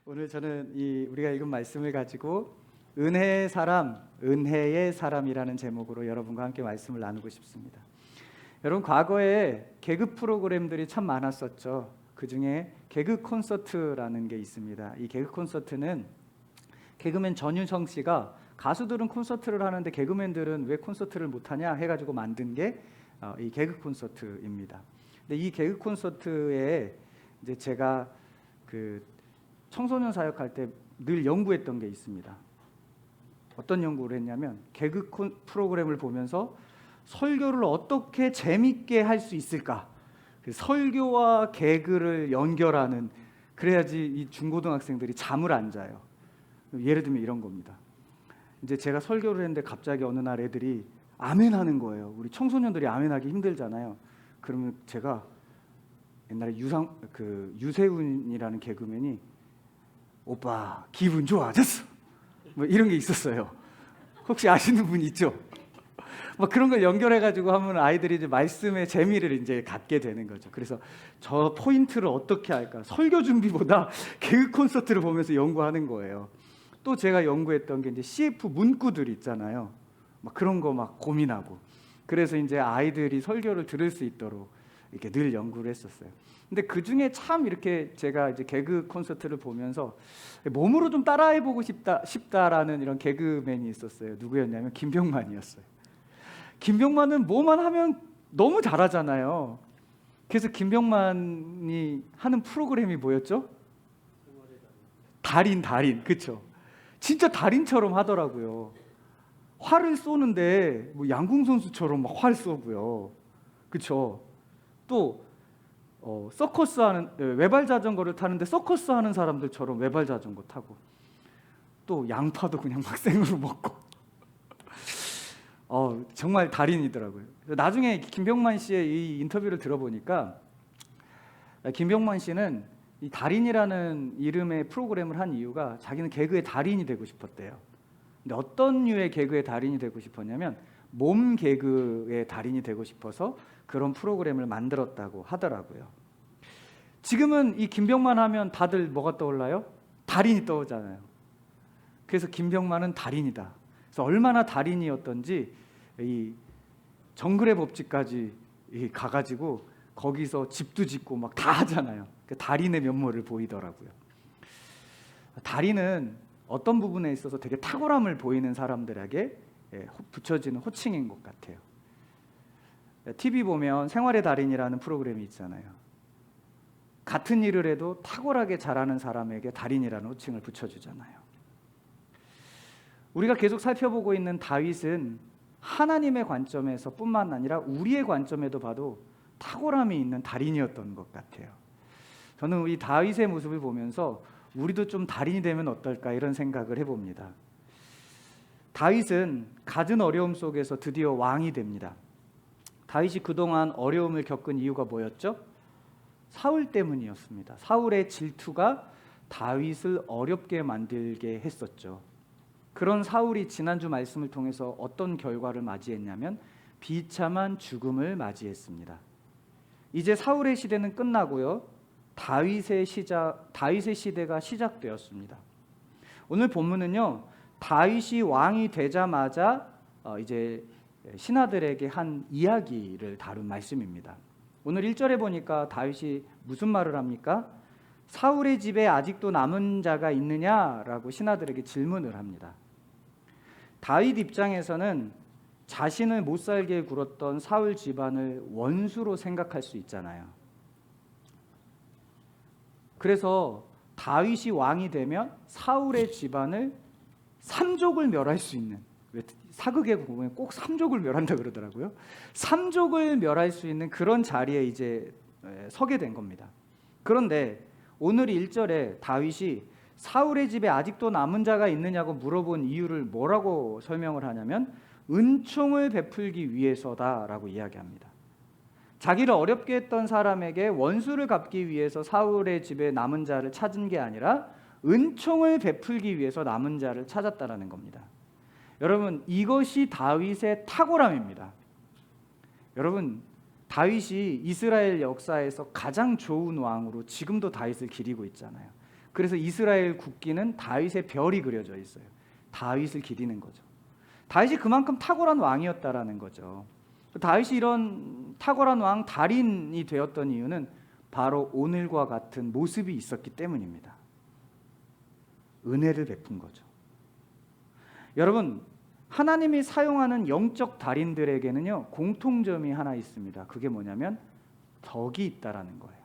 오늘 저는 우리가 읽은 말씀을 가지고 은혜의 사람, 은혜의 사람이라는 제목으로 여러분과 함께 말씀을 나누고 싶습니다. 여러분, 과거에 개그 프로그램들이 참 많았었죠. 그 중에 개그 콘서트라는 게 있습니다. 이 개그 콘서트는 개그맨 전유성 씨가 가수들은 콘서트를 하는데 개그맨들은 왜 콘서트를 못하냐 해가지고 만든 게 이 개그 콘서트입니다. 근데 이 개그 콘서트에 이제 제가 그 청소년 사역할 때 늘 연구했던 게 있습니다. 어떤 연구를 했냐면 개그 프로그램을 보면서 설교를 어떻게 재밌게 할 수 있을까? 설교와 개그를 연결하는, 그래야지 이 중고등학생들이 잠을 안 자요. 예를 들면 이런 겁니다. 이제 제가 설교를 했는데 갑자기 어느 날 애들이 아멘 하는 거예요. 우리 청소년들이 아멘 하기 힘들잖아요. 그러면 제가 옛날에 유세훈이라는 개그맨이 오빠 기분 좋아졌어, 뭐 이런 게 있었어요. 혹시 아시는 분 있죠? 뭐 그런 걸 연결해가지고 하면 아이들이 이제 말씀의 재미를 이제 갖게 되는 거죠. 그래서 저 포인트를 어떻게 할까? 설교 준비보다 개그 콘서트를 보면서 연구하는 거예요. 또 제가 연구했던 게 이제 CF 문구들 있잖아요. 막 그런 거 막 고민하고. 그래서 이제 아이들이 설교를 들을 수 있도록 이렇게 늘 연구를 했었어요. 근데 그 중에 참 이렇게 제가 이제 개그 콘서트를 보면서 몸으로 좀 따라해보고 싶다라는 이런 개그맨이 있었어요. 누구였냐면 김병만이었어요. 김병만은 뭐만 하면 너무 잘하잖아요. 그래서 김병만이 하는 프로그램이 뭐였죠? 달인, 그쵸? 진짜 달인처럼 하더라고요. 활을 쏘는데 뭐 양궁 선수처럼 막 활 쏘고요. 그쵸? 또 서커스 하는, 외발 자전거를 타는데 서커스 하는 사람들처럼 외발 자전거 타고, 또 양파도 그냥 막 생으로 먹고 정말 달인이더라고요. 나중에 김병만 씨의 이 인터뷰를 들어보니까 김병만 씨는 이 달인이라는 이름의 프로그램을 한 이유가 자기는 개그의 달인이 되고 싶었대요. 근데 어떤 류의 개그의 달인이 되고 싶었냐면 몸 개그의 달인이 되고 싶어서 그런 프로그램을 만들었다고 하더라고요. 지금은 이 김병만 하면 다들 뭐가 떠올라요? 달인이 떠오르잖아요. 그래서 김병만은 달인이다. 그래서 얼마나 달인이었던지 이 정글의 법칙까지 가가지고 거기서 집도 짓고 막 다 하잖아요. 그 달인의 면모를 보이더라고요. 달인은 어떤 부분에 있어서 되게 탁월함을 보이는 사람들에게 붙여지는 호칭인 것 같아요. TV 보면 생활의 달인이라는 프로그램이 있잖아요. 같은 일을 해도 탁월하게 잘하는 사람에게 달인이라는 호칭을 붙여주잖아요. 우리가 계속 살펴보고 있는 다윗은 하나님의 관점에서 뿐만 아니라 우리의 관점에도 봐도 탁월함이 있는 달인이었던 것 같아요. 저는 이 다윗의 모습을 보면서 우리도 좀 달인이 되면 어떨까 이런 생각을 해봅니다. 다윗은 갖은 어려움 속에서 드디어 왕이 됩니다. 다윗이 그동안 어려움을 겪은 이유가 뭐였죠? 사울 때문이었습니다. 사울의 질투가 다윗을 어렵게 만들게 했었죠. 그런 사울이 지난주 말씀을 통해서 어떤 결과를 맞이했냐면 비참한 죽음을 맞이했습니다. 이제 사울의 시대는 끝나고요, 다윗의 시대가 시작되었습니다. 오늘 본문은요, 다윗이 왕이 되자마자 이제 신하들에게 한 이야기를 다룬 말씀입니다. 오늘 1절에 보니까 다윗이 무슨 말을 합니까? 사울의 집에 아직도 남은 자가 있느냐라고 신하들에게 질문을 합니다. 다윗 입장에서는 자신을 못 살게 굴었던 사울 집안을 원수로 생각할 수 있잖아요. 그래서 다윗이 왕이 되면 사울의 집안을 삼족을 멸할 수 있는, 사극에 보면 꼭 삼족을 멸한다 그러더라고요. 삼족을 멸할 수 있는 그런 자리에 이제 서게 된 겁니다. 그런데 오늘 1절에 다윗이 사울의 집에 아직도 남은 자가 있느냐고 물어본 이유를 뭐라고 설명을 하냐면 은총을 베풀기 위해서다라고 이야기합니다. 자기를 어렵게 했던 사람에게 원수를 갚기 위해서 사울의 집에 남은 자를 찾은 게 아니라 은총을 베풀기 위해서 남은 자를 찾았다라는 겁니다. 여러분, 이것이 다윗의 탁월함입니다. 여러분, 다윗이 이스라엘 역사에서 가장 좋은 왕으로 지금도 다윗을 기리고 있잖아요. 그래서 이스라엘 국기는 다윗의 별이 그려져 있어요. 다윗을 기리는 거죠. 다윗이 그만큼 탁월한 왕이었다라는 거죠. 다윗이 이런 탁월한 왕 달인이 되었던 이유는 바로 오늘과 같은 모습이 있었기 때문입니다. 은혜를 베푼 거죠. 여러분, 하나님이 사용하는 영적 달인들에게는요, 공통점이 하나 있습니다. 그게 뭐냐면 덕이 있다라는 거예요.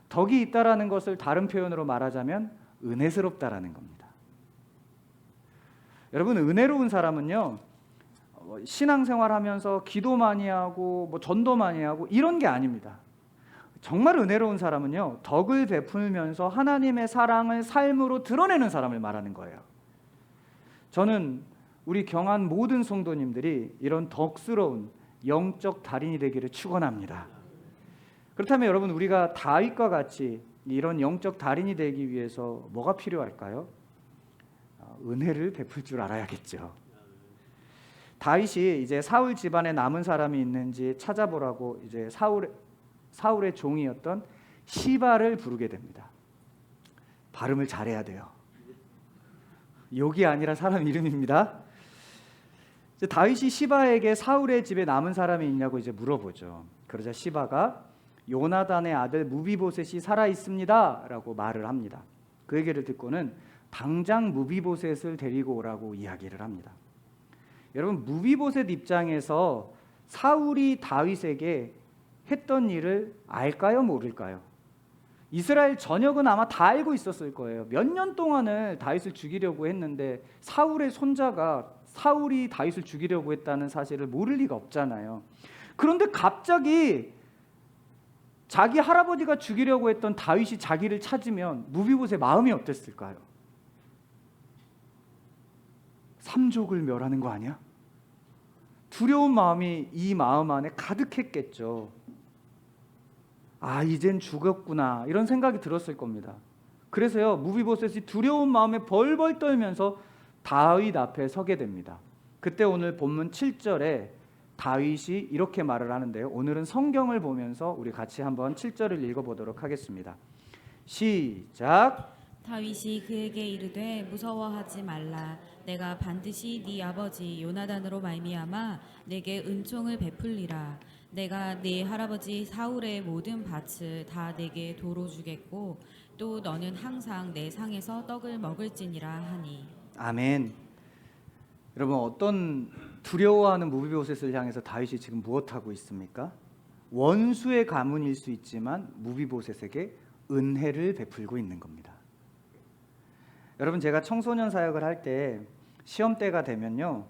덕이 있다라는 것을 다른 표현으로 말하자면 은혜스럽다라는 겁니다. 여러분, 은혜로운 사람은요, 신앙생활하면서 기도 많이 하고 전도 많이 하고 이런 게 아닙니다. 정말 은혜로운 사람은요, 덕을 베풀면서 하나님의 사랑을 삶으로 드러내는 사람을 말하는 거예요. 저는 우리 경안 모든 성도님들이 이런 덕스러운 영적 달인이 되기를 축원합니다. 그렇다면 여러분, 우리가 다윗과 같이 이런 영적 달인이 되기 위해서 뭐가 필요할까요? 은혜를 베풀 줄 알아야겠죠. 다윗이 이제 사울 집안에 남은 사람이 있는지 찾아보라고 이제 사울의 종이었던 시바를 부르게 됩니다. 발음을 잘해야 돼요. 욕이 아니라 사람 이름입니다. 이제 다윗이 시바에게 사울의 집에 남은 사람이 있냐고 이제 물어보죠. 그러자 시바가 요나단의 아들 무비보셋이 살아 있습니다라고 말을 합니다. 그 얘기를 듣고는 당장 무비보셋을 데리고 오라고 이야기를 합니다. 여러분, 무비보셋 입장에서 사울이 다윗에게 했던 일을 알까요, 모를까요? 이스라엘 전역은 아마 다 알고 있었을 거예요. 몇 년 동안을 다윗을 죽이려고 했는데 사울의 손자가 사울이 다윗을 죽이려고 했다는 사실을 모를 리가 없잖아요. 그런데 갑자기 자기 할아버지가 죽이려고 했던 다윗이 자기를 찾으면 무비보셋의 마음이 어땠을까요? 삼족을 멸하는 거 아니야? 두려운 마음이 이 마음 안에 가득했겠죠. 아, 이젠 죽었구나, 이런 생각이 들었을 겁니다. 그래서요, 무비보셋이 두려운 마음에 벌벌 떨면서 다윗 앞에 서게 됩니다. 그때 오늘 본문 7절에 다윗이 이렇게 말을 하는데요, 오늘은 성경을 보면서 우리 같이 한번 7절을 읽어보도록 하겠습니다. 시작. 다윗이 그에게 이르되 무서워하지 말라. 내가 반드시 네 아버지 요나단으로 말미암아 내게 은총을 베풀리라. 내가 네 할아버지 사울의 모든 밭을 다 내게 도로 주겠고 또 너는 항상 내 상에서 떡을 먹을지니라 하니. 아멘. 여러분, 어떤 두려워하는 무비보셋을 향해서 다윗이 지금 무엇하고 있습니까? 원수의 가문일 수 있지만 무비보셋에게 은혜를 베풀고 있는 겁니다. 여러분, 제가 청소년 사역을 할 때 시험 때가 되면요,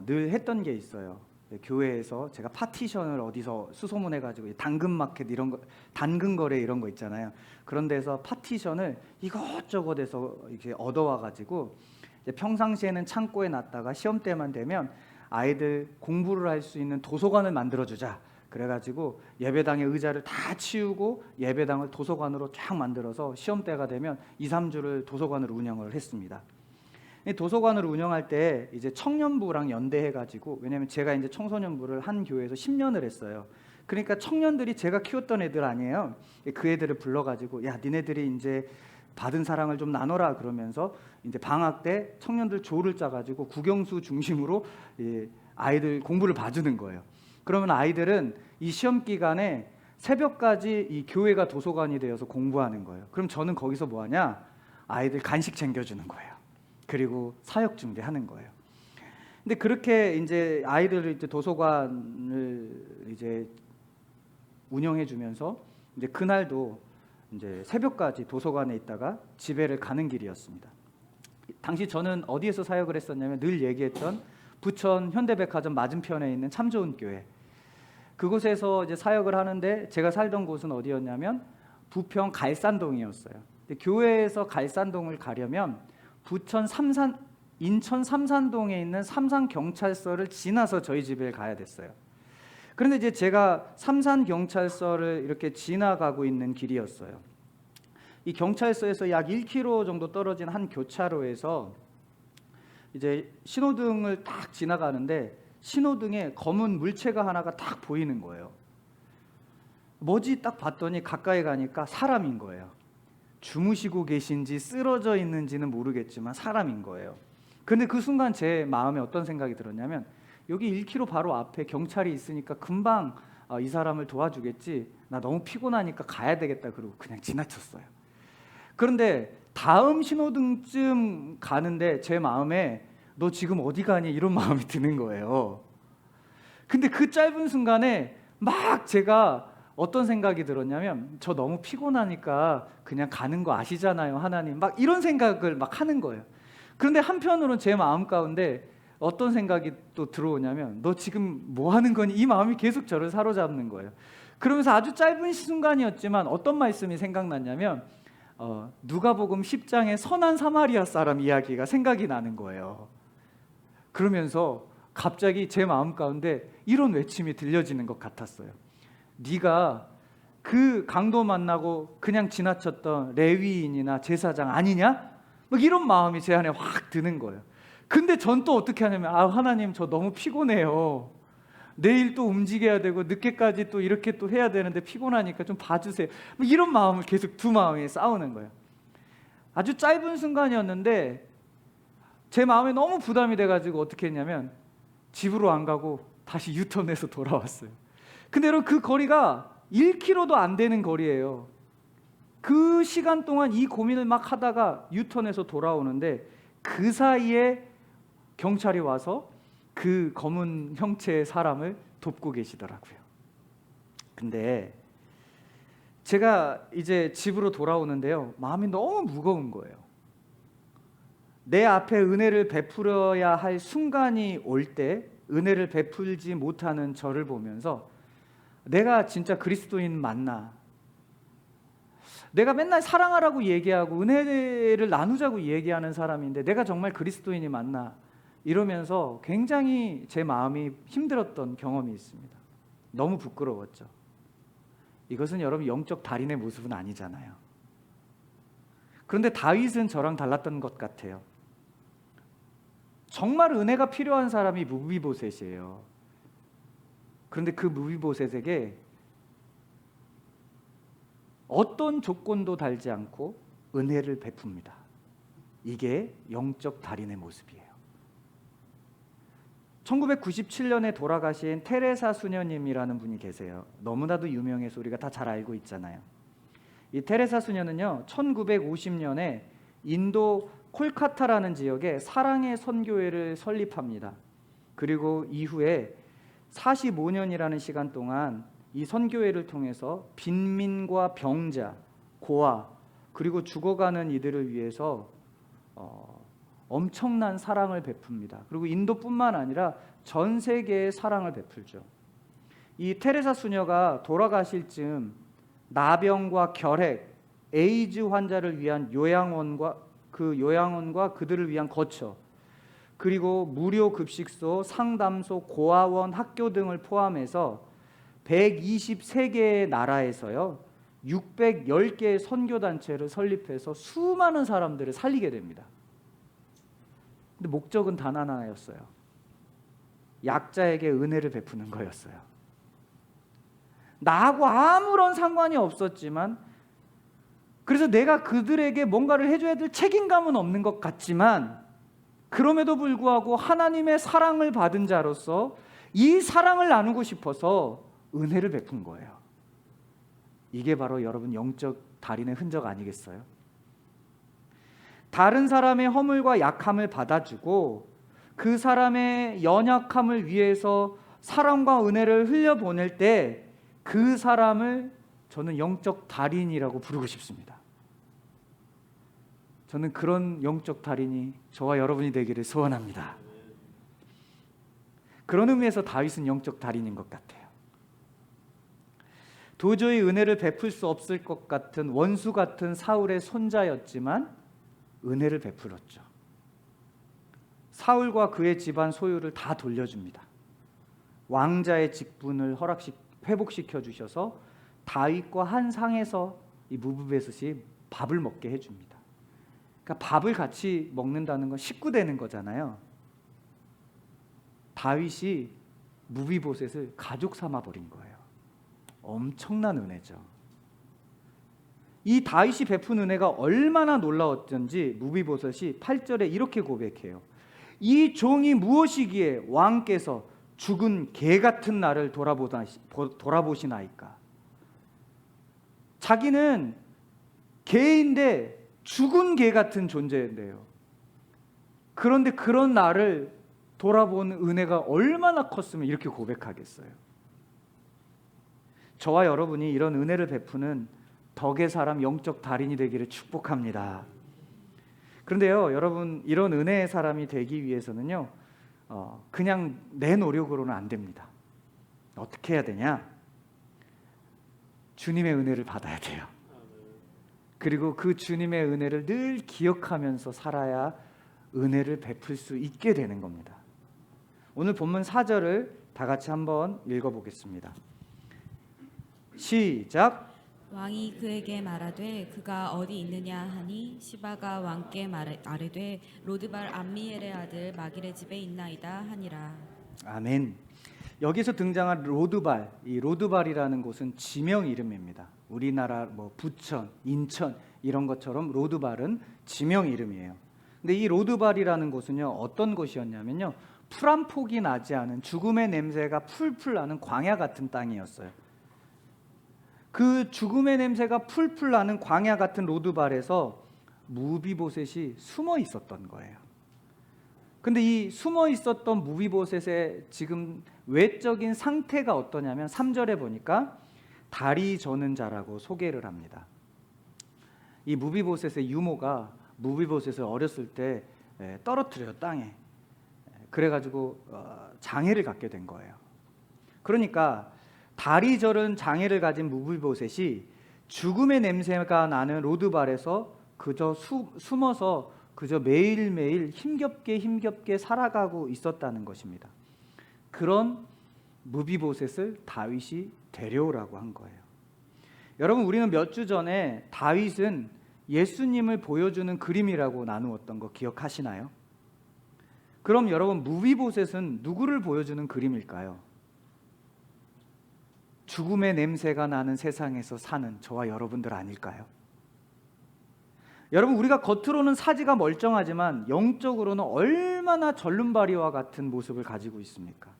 늘 했던 게 있어요. 교회에서 제가 파티션을 어디서 수소문해가지고 당근마켓 이런 거, 당근거래 이런 거 있잖아요. 그런 데서 파티션을 이것저것에서 이렇게 얻어와가지고 평상시에는 창고에 놨다가 시험 때만 되면 아이들 공부를 할 수 있는 도서관을 만들어주자. 그래가지고 예배당의 의자를 다 치우고 예배당을 도서관으로 쫙 만들어서 시험 때가 되면 2, 3주를 도서관으로 운영을 했습니다. 도서관을 운영할 때 이제 청년부랑 연대해가지고, 왜냐면 제가 이제 청소년부를 한 교회에서 10년을 했어요. 그러니까 청년들이 제가 키웠던 애들 아니에요. 그 애들을 불러가지고, 야, 니네들이 이제 받은 사랑을 좀 나눠라 그러면서 이제 방학 때 청년들 조를 짜가지고 국영수 중심으로 아이들 공부를 봐주는 거예요. 그러면 아이들은 이 시험 기간에 새벽까지 이 교회가 도서관이 되어서 공부하는 거예요. 그럼 저는 거기서 뭐 하냐? 아이들 간식 챙겨주는 거예요. 그리고 사역 준비하는 거예요. 근데 그렇게 이제 아이들을 이제 도서관을 이제 운영해 주면서 이제 그날도 이제 새벽까지 도서관에 있다가 집에를 가는 길이었습니다. 당시 저는 어디에서 사역을 했었냐면 늘 얘기했던 부천 현대백화점 맞은편에 있는 참 좋은 교회, 그곳에서 이제 사역을 하는데 제가 살던 곳은 어디였냐면 부평 갈산동이었어요. 근데 교회에서 갈산동을 가려면 인천 삼산동에 있는 삼산경찰서를 지나서 저희 집에 가야 됐어요. 그런데 이제 제가 삼산경찰서를 이렇게 지나가고 있는 길이었어요. 이 경찰서에서 약 1km 정도 떨어진 한 교차로에서 이제 신호등을 딱 지나가는데 신호등에 검은 물체가 하나가 딱 보이는 거예요. 뭐지 딱 봤더니 가까이 가니까 사람인 거예요. 주무시고 계신지 쓰러져 있는지는 모르겠지만 사람인 거예요. 근데 그 순간 제 마음에 어떤 생각이 들었냐면, 여기 1km 바로 앞에 경찰이 있으니까 금방 이 사람을 도와주겠지, 나 너무 피곤하니까 가야 되겠다, 그러고 그냥 지나쳤어요. 그런데 다음 신호등쯤 가는데 제 마음에 너 지금 어디 가니? 이런 마음이 드는 거예요. 근데 그 짧은 순간에 막 제가 어떤 생각이 들었냐면, 저 너무 피곤하니까 그냥 가는 거 아시잖아요 하나님, 막 이런 생각을 막 하는 거예요. 그런데 한편으로는 제 마음 가운데 어떤 생각이 또 들어오냐면, 너 지금 뭐 하는 거니? 이 마음이 계속 저를 사로잡는 거예요. 그러면서 아주 짧은 순간이었지만 어떤 말씀이 생각났냐면, 누가복음 10장의 선한 사마리아 사람 이야기가 생각이 나는 거예요. 그러면서 갑자기 제 마음 가운데 이런 외침이 들려지는 것 같았어요. 네가 그 강도 만나고 그냥 지나쳤던 레위인이나 제사장 아니냐? 막 이런 마음이 제 안에 확 드는 거예요. 근데 전 또 어떻게 하냐면, 하나님 저 너무 피곤해요. 내일 또 움직여야 되고 늦게까지 또 이렇게 또 해야 되는데 피곤하니까 좀 봐주세요. 이런 마음을 계속 두 마음이 싸우는 거예요. 아주 짧은 순간이었는데 제 마음에 너무 부담이 돼가지고 어떻게 했냐면, 집으로 안 가고 다시 유턴해서 돌아왔어요. 근데 여러분, 그 거리가 1km도 안 되는 거리예요. 그 시간 동안 이 고민을 막 하다가 유턴해서 돌아오는데, 그 사이에 경찰이 와서 그 검은 형체의 사람을 돕고 계시더라고요. 근데 제가 이제 집으로 돌아오는데요, 마음이 너무 무거운 거예요. 내 앞에 은혜를 베풀어야 할 순간이 올 때 은혜를 베풀지 못하는 저를 보면서, 내가 진짜 그리스도인 맞나? 내가 맨날 사랑하라고 얘기하고 은혜를 나누자고 얘기하는 사람인데 내가 정말 그리스도인이 맞나? 이러면서 굉장히 제 마음이 힘들었던 경험이 있습니다. 너무 부끄러웠죠. 이것은 여러분 영적 달인의 모습은 아니잖아요. 그런데 다윗은 저랑 달랐던 것 같아요. 정말 은혜가 필요한 사람이 무비보셋이에요. 그런데 그 무비보셋에게 어떤 조건도 달지 않고 은혜를 베풉니다. 이게 영적 달인의 모습이에요. 1997년에 돌아가신 테레사 수녀님이라는 분이 계세요. 너무나도 유명해서 우리가 다 잘 알고 있잖아요. 이 테레사 수녀는요, 1950년에 인도 콜카타라는 지역에 사랑의 선교회를 설립합니다. 그리고 이후에 45년이라는 시간 동안 이 선교회를 통해서 빈민과 병자, 고아, 그리고 죽어가는 이들을 위해서 엄청난 사랑을 베풉니다. 그리고 인도뿐만 아니라 전 세계에 사랑을 베풀죠. 이 테레사 수녀가 돌아가실 즈음 나병과 결핵, 에이즈 환자를 위한 요양원과 그들을 위한 거처, 그리고 무료 급식소, 상담소, 고아원, 학교 등을 포함해서 123개의 나라에서요 610개의 선교단체를 설립해서 수많은 사람들을 살리게 됩니다. 근데 목적은 단 하나였어요. 약자에게 은혜를 베푸는 거였어요. 나하고 아무런 상관이 없었지만, 그래서 내가 그들에게 뭔가를 해줘야 될 책임감은 없는 것 같지만, 그럼에도 불구하고 하나님의 사랑을 받은 자로서 이 사랑을 나누고 싶어서 은혜를 베푼 거예요. 이게 바로 여러분 영적 달인의 흔적 아니겠어요? 다른 사람의 허물과 약함을 받아주고 그 사람의 연약함을 위해서 사랑과 은혜를 흘려보낼 때 그 사람을 저는 영적 달인이라고 부르고 싶습니다. 저는 그런 영적 달인이 저와 여러분이 되기를 소원합니다. 그런 의미에서 다윗은 영적 달인인 것 같아요. 도저히 은혜를 베풀 수 없을 것 같은 원수 같은 사울의 손자였지만 은혜를 베풀었죠. 사울과 그의 집안 소유를 다 돌려줍니다. 왕자의 직분을 회복시켜 주셔서 다윗과 한 상에서 이 무비보셋이 밥을 먹게 해줍니다. 그러니까 밥을 같이 먹는다는 건 식구 되는 거잖아요. 다윗이 무비보셋을 가족 삼아 버린 거예요. 엄청난 은혜죠. 이 다윗이 베푼 은혜가 얼마나 놀라웠던지 무비보셋이 8절에 이렇게 고백해요. 이 종이 무엇이기에 왕께서 죽은 개 같은 나를 돌아보시나이까. 자기는 개인데 죽은 개 같은 존재인데요. 그런데 그런 나를 돌아보는 은혜가 얼마나 컸으면 이렇게 고백하겠어요. 저와 여러분이 이런 은혜를 베푸는 덕의 사람, 영적 달인이 되기를 축복합니다. 그런데요, 여러분, 이런 은혜의 사람이 되기 위해서는요, 그냥 내 노력으로는 안 됩니다. 어떻게 해야 되냐? 주님의 은혜를 받아야 돼요. 그리고 그 주님의 은혜를 늘 기억하면서 살아야 은혜를 베풀 수 있게 되는 겁니다. 오늘 본문 4절을 다 같이 한번 읽어보겠습니다. 시작. 왕이 그에게 말하되 그가 어디 있느냐 하니 시바가 왕께 아뢰되 로드발 암미엘의 아들 마길의 집에 있나이다 하니라. 아멘. 여기서 등장한 로드발, 이 로드발이라는 곳은 지명 이름입니다. 우리나라 부천, 인천 이런 것처럼 로드발은 지명 이름이에요. 근데 이 로드발이라는 곳은요, 어떤 곳이었냐면요, 풀 한 폭이 나지 않은 죽음의 냄새가 풀풀 나는 광야 같은 땅이었어요. 그 죽음의 냄새가 풀풀 나는 광야 같은 로드발에서 무비보셋이 숨어 있었던 거예요. 근데 이 숨어 있었던 무비보셋의 지금 외적인 상태가 어떠냐면 3절에 보니까 다리 저는 자라고 소개를 합니다. 이 무비보셋의 유모가 무비보셋을 어렸을 때 떨어뜨려요, 땅에. 그래가지고 장애를 갖게 된 거예요. 그러니까 다리 저른 장애를 가진 무비보셋이 죽음의 냄새가 나는 로드발에서 그저 숨어서 그저 매일매일 힘겹게 살아가고 있었다는 것입니다. 그런 무비보셋을 다윗이 데려오라고 한 거예요. 여러분, 우리는 몇 주 전에 다윗은 예수님을 보여주는 그림이라고 나누었던 거 기억하시나요? 그럼 여러분, 무비보셋은 누구를 보여주는 그림일까요? 죽음의 냄새가 나는 세상에서 사는 저와 여러분들 아닐까요? 여러분, 우리가 겉으로는 사지가 멀쩡하지만 영적으로는 얼마나 절름발이와 같은 모습을 가지고 있습니까?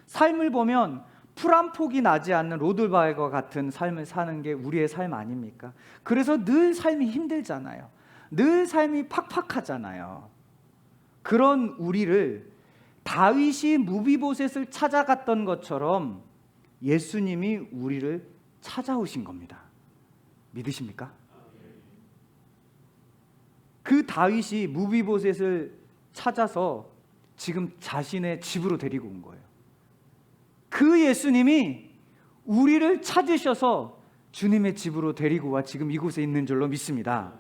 삶을 보면 풀 한 폭이 나지 않는 로드발과 같은 삶을 사는 게 우리의 삶 아닙니까? 그래서 늘 삶이 힘들잖아요. 늘 삶이 팍팍하잖아요. 그런 우리를 다윗이 무비보셋을 찾아갔던 것처럼 예수님이 우리를 찾아오신 겁니다. 믿으십니까? 그 다윗이 무비보셋을 찾아서 지금 자신의 집으로 데리고 온 거예요. 그 예수님이 우리를 찾으셔서 주님의 집으로 데리고 와 지금 이곳에 있는 줄로 믿습니다.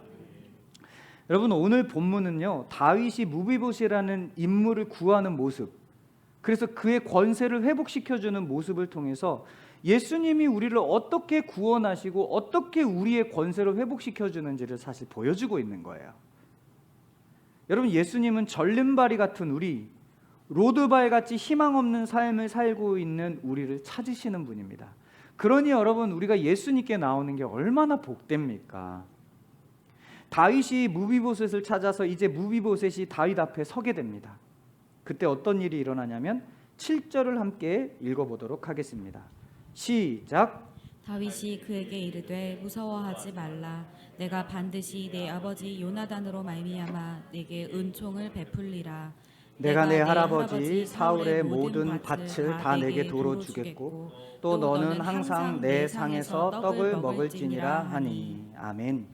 여러분, 오늘 본문은요, 다윗이 무비보셋이라는 인물을 구하는 모습, 그래서 그의 권세를 회복시켜주는 모습을 통해서 예수님이 우리를 어떻게 구원하시고 어떻게 우리의 권세를 회복시켜주는지를 사실 보여주고 있는 거예요. 여러분, 예수님은 절름발이 같은 우리, 로드발같이 희망 없는 삶을 살고 있는 우리를 찾으시는 분입니다. 그러니 여러분, 우리가 예수님께 나오는 게 얼마나 복됩니까? 다윗이 무비보셋을 찾아서 이제 무비보셋이 다윗 앞에 서게 됩니다. 그때 어떤 일이 일어나냐면 7절을 함께 읽어보도록 하겠습니다. 시작. 다윗이 그에게 이르되 무서워하지 말라. 내가 반드시 내 아버지 요나단으로 말미암아 내게 은총을 베풀리라. 내가 내 할아버지 사울의 모든 밭을 다 내게 도로 주겠고 또 너는 항상 내 상에서 떡을 먹을지니라 하니. 아멘.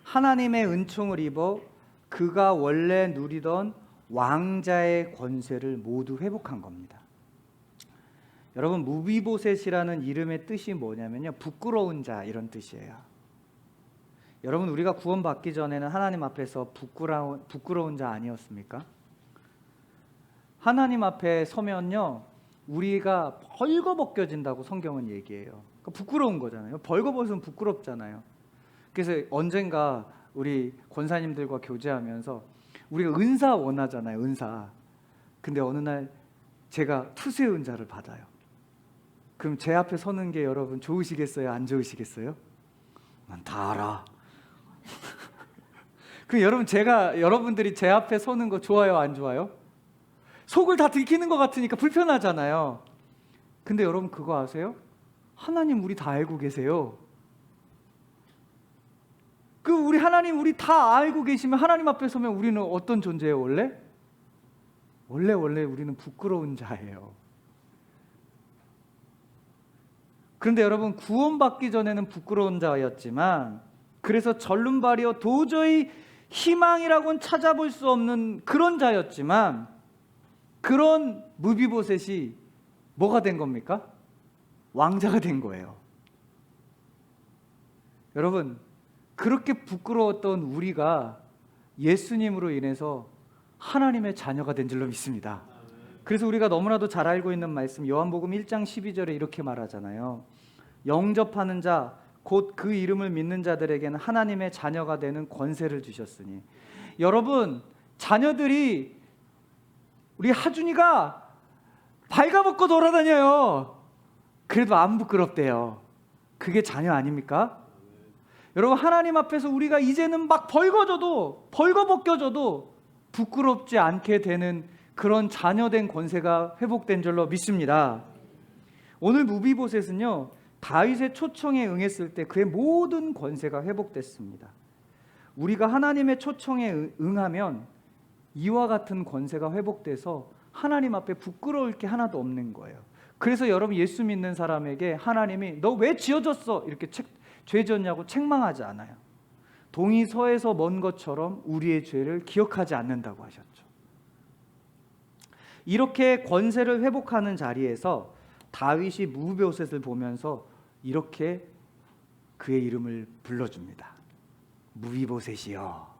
하나님의 은총을 입어 그가 원래 누리던 왕자의 권세를 모두 회복한 겁니다. 여러분, 무비보셋이라는 이름의 뜻이 뭐냐면요, 부끄러운 자, 이런 뜻이에요. 여러분, 우리가 구원받기 전에는 하나님 앞에서 부끄러운 자 아니었습니까? 하나님 앞에 서면요, 우리가 벌거벗겨진다고 성경은 얘기해요. 그러니까 부끄러운 거잖아요. 벌거벗으면 부끄럽잖아요. 그래서 언젠가 우리 권사님들과 교제하면서 우리가 은사 원하잖아요, 은사. 근데 어느 날 제가 투세 은사를 받아요. 그럼 제 앞에 서는 게 여러분 좋으시겠어요? 안 좋으시겠어요? 난 다 알아. 그 여러분들이 제 앞에 서는 거 좋아요, 안 좋아요? 속을 다 들키는 것 같으니까 불편하잖아요. 근데 여러분 그거 아세요? 하나님 우리 다 알고 계세요. 우리 하나님 우리 다 알고 계시면 하나님 앞에 서면 우리는 어떤 존재예요, 원래? 원래 우리는 부끄러운 자예요. 그런데 여러분 구원받기 전에는 부끄러운 자였지만, 그래서 절름발이여 도저히 희망이라고는 찾아볼 수 없는 그런 자였지만, 그런 무비보셋이 뭐가 된 겁니까? 왕자가 된 거예요. 여러분 그렇게 부끄러웠던 우리가 예수님으로 인해서 하나님의 자녀가 된 줄로 믿습니다. 그래서 우리가 너무나도 잘 알고 있는 말씀 요한복음 1장 12절에 이렇게 말하잖아요. 영접하는 자 곧 그 이름을 믿는 자들에게는 하나님의 자녀가 되는 권세를 주셨으니. 여러분 자녀들이 우리 하준이가 발가벗고 돌아다녀요. 그래도 안 부끄럽대요. 그게 자녀 아닙니까? 여러분 하나님 앞에서 우리가 이제는 막 벌거벗겨져도 부끄럽지 않게 되는 그런 자녀된 권세가 회복된 줄로 믿습니다. 오늘 무비보셋은요 다윗의 초청에 응했을 때 그의 모든 권세가 회복됐습니다. 우리가 하나님의 초청에 응하면 이와 같은 권세가 회복돼서 하나님 앞에 부끄러울 게 하나도 없는 거예요. 그래서 여러분 예수 믿는 사람에게 하나님이 너 왜 지어졌어? 이렇게 죄 지었냐고 책망하지 않아요. 동이 서에서 먼 것처럼 우리의 죄를 기억하지 않는다고 하셨죠. 이렇게 권세를 회복하는 자리에서 다윗이 무비보셋을 보면서 이렇게 그의 이름을 불러줍니다. 무비보셋이여.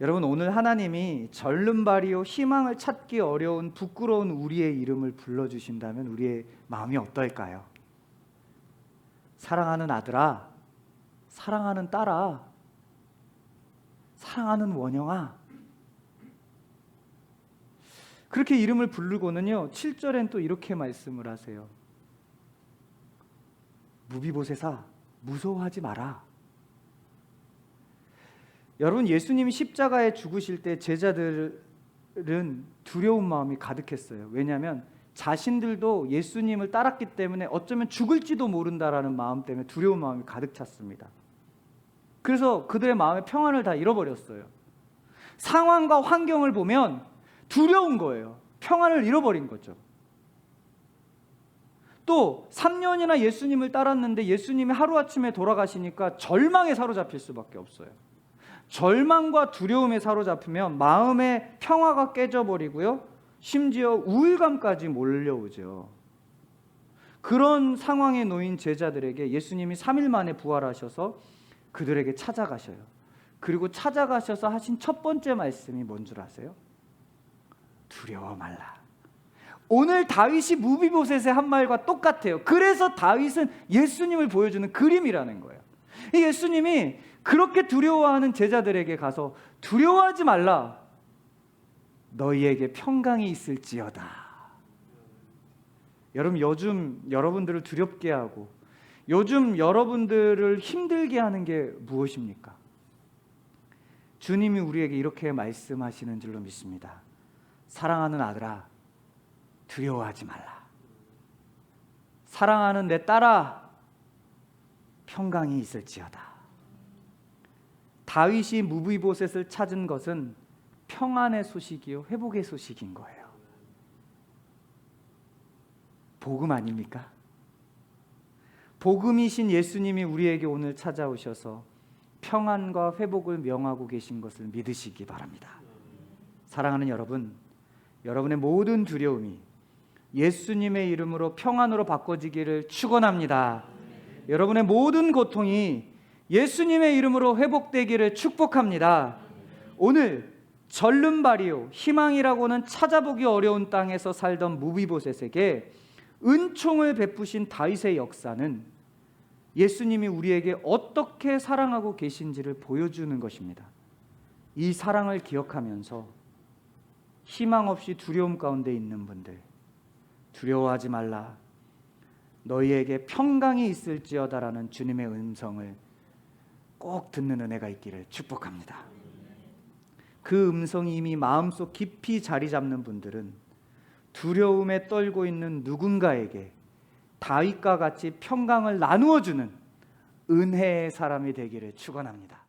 여러분 오늘 하나님이 절름발이요 희망을 찾기 어려운 부끄러운 우리의 이름을 불러주신다면 우리의 마음이 어떨까요? 사랑하는 아들아, 사랑하는 딸아, 사랑하는 원영아. 그렇게 이름을 부르고는요 7절엔 또 이렇게 말씀을 하세요. 무비보셋아 무서워하지 마라. 여러분 예수님이 십자가에 죽으실 때 제자들은 두려운 마음이 가득했어요. 왜냐하면 자신들도 예수님을 따랐기 때문에 어쩌면 죽을지도 모른다라는 마음 때문에 두려운 마음이 가득 찼습니다. 그래서 그들의 마음의 평안을 다 잃어버렸어요. 상황과 환경을 보면 두려운 거예요. 평안을 잃어버린 거죠. 또 3년이나 예수님을 따랐는데 예수님이 하루아침에 돌아가시니까 절망에 사로잡힐 수밖에 없어요. 절망과 두려움에 사로잡히면 마음의 평화가 깨져버리고요 심지어 우울감까지 몰려오죠. 그런 상황에 놓인 제자들에게 예수님이 3일 만에 부활하셔서 그들에게 찾아가셔요. 그리고 찾아가셔서 하신 첫 번째 말씀이 뭔 줄 아세요? 두려워 말라. 오늘 다윗이 무비보셋의 한 말과 똑같아요. 그래서 다윗은 예수님을 보여주는 그림이라는 거예요. 예수님이 그렇게 두려워하는 제자들에게 가서 두려워하지 말라. 너희에게 평강이 있을지어다. 여러분 요즘 여러분들을 두렵게 하고 요즘 여러분들을 힘들게 하는 게 무엇입니까? 주님이 우리에게 이렇게 말씀하시는 줄로 믿습니다. 사랑하는 아들아 두려워하지 말라. 사랑하는 내 딸아 평강이 있을지어다. 다윗이 무비보셋을 찾은 것은 평안의 소식이요 회복의 소식인 거예요. 복음 아닙니까? 복음이신 예수님이 우리에게 오늘 찾아오셔서 평안과 회복을 명하고 계신 것을 믿으시기 바랍니다. 사랑하는 여러분, 여러분의 모든 두려움이 예수님의 이름으로 평안으로 바꿔지기를 축원합니다. 여러분의 모든 고통이 예수님의 이름으로 회복되기를 축복합니다. 오늘 절름발이요 희망이라고는 찾아보기 어려운 땅에서 살던 무비보셋에게 은총을 베푸신 다윗의 역사는 예수님이 우리에게 어떻게 사랑하고 계신지를 보여주는 것입니다. 이 사랑을 기억하면서 희망 없이 두려움 가운데 있는 분들 두려워하지 말라. 너희에게 평강이 있을지어다라는 주님의 음성을 꼭 듣는 은혜가 있기를 축복합니다. 그 음성이 이미 마음속 깊이 자리 잡는 분들은 두려움에 떨고 있는 누군가에게 다윗과 같이 평강을 나누어 주는 은혜의 사람이 되기를 축원합니다.